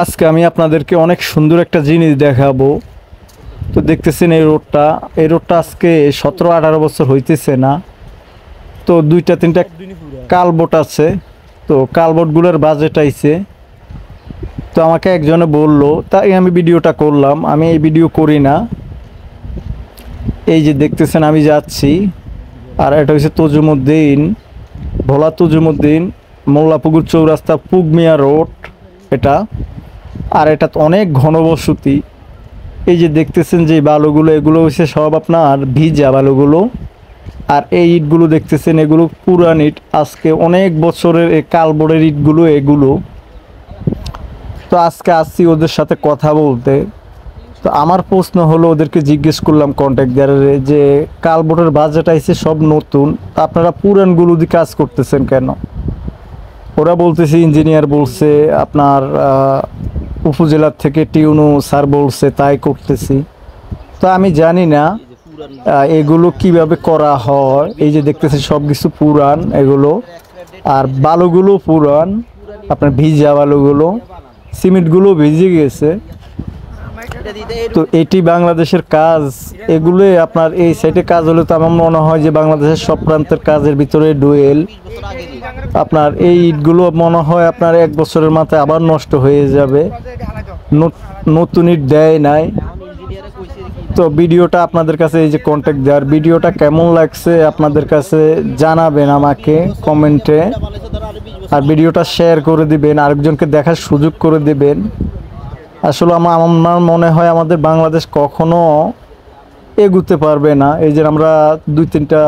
আজকে আমি আপনাদেরকে অনেক সুন্দর একটা জিনিস দেখাবো। তো দেখতেছেন এই রোডটা আজকে 17-18 বছর হইতেছে না। তো 2-3টা কালবোট আছে। তো কালবোটগুলোর বাজেট আইছে। তো আমাকে একজনে বললো, তাই আমি ভিডিওটা করলাম। আমি এই ভিডিও করি না। এই যে দেখতেছেন আমি যাচ্ছি, আর এটা হচ্ছে তজুমুদ্দিন, ভোলা তজুমুদ্দিন, মোল্লাপুকুর চৌরাস্তা, পুগমিয়া রোড এটা। আর এটা তো অনেক ঘনবসতি। এই যে দেখতেছেন যে বালুগুলো, এগুলো হচ্ছে সব আপনার ভিজা বালুগুলো। আর এই ইটগুলো দেখতেছেন, এগুলো পুরান ইট, আজকে অনেক বছরের এই কালবোর্ডের ইটগুলো এগুলো। তো আজকে আসছি ওদের সাথে কথা বলতে। তো আমার প্রশ্ন হলো, ওদেরকে জিজ্ঞেস করলাম কন্ট্রাক্টদারের যে কালবোর্ডের বাজেট আইছে সব নতুন, তা আপনারা পুরানগুলো দিয়ে কাজ করতেছেন কেন? ওরা বলতেছে, ইঞ্জিনিয়ার বলছে, আপনার উপজেলার থেকে টিউনু স্যার বলছে, তাই করতেছি। তো আমি জানি না এগুলো কিভাবে করা হয়। এই যে দেখতেছি সব কিছু পুরান এগুলো, আর বালুগুলো পুরান, আপনার ভিজা বালুগুলো, সিমেন্টগুলো ভিজে গেছে। তো এটি বাংলাদেশের কাজ। এগুলো আপনার এই সাইডে কাজ হলে তো আমার মনে হয় যে বাংলাদেশের সব প্রান্তের কাজের ভিতরে ডুয়েল। আপনার এই ইটগুলো মনে হয় আপনার 1 বছরের মাথায় আবার নষ্ট হয়ে যাবে। নতুন ইট দেয় নাই। তো ভিডিওটা আপনাদের কাছে, এই যে কন্ট্যাক্ট দেওয়ার ভিডিওটা কেমন লাগছে আপনাদের কাছে জানাবেন আমাকে কমেন্টে। আর ভিডিওটা শেয়ার করে দিবেন, আরেকজনকে দেখার সুযোগ করে দিবেন। আসলে আমার মনে হয় আমাদের বাংলাদেশ কখনো এগুতে পারবে না। এই যে আমরা 2-3টা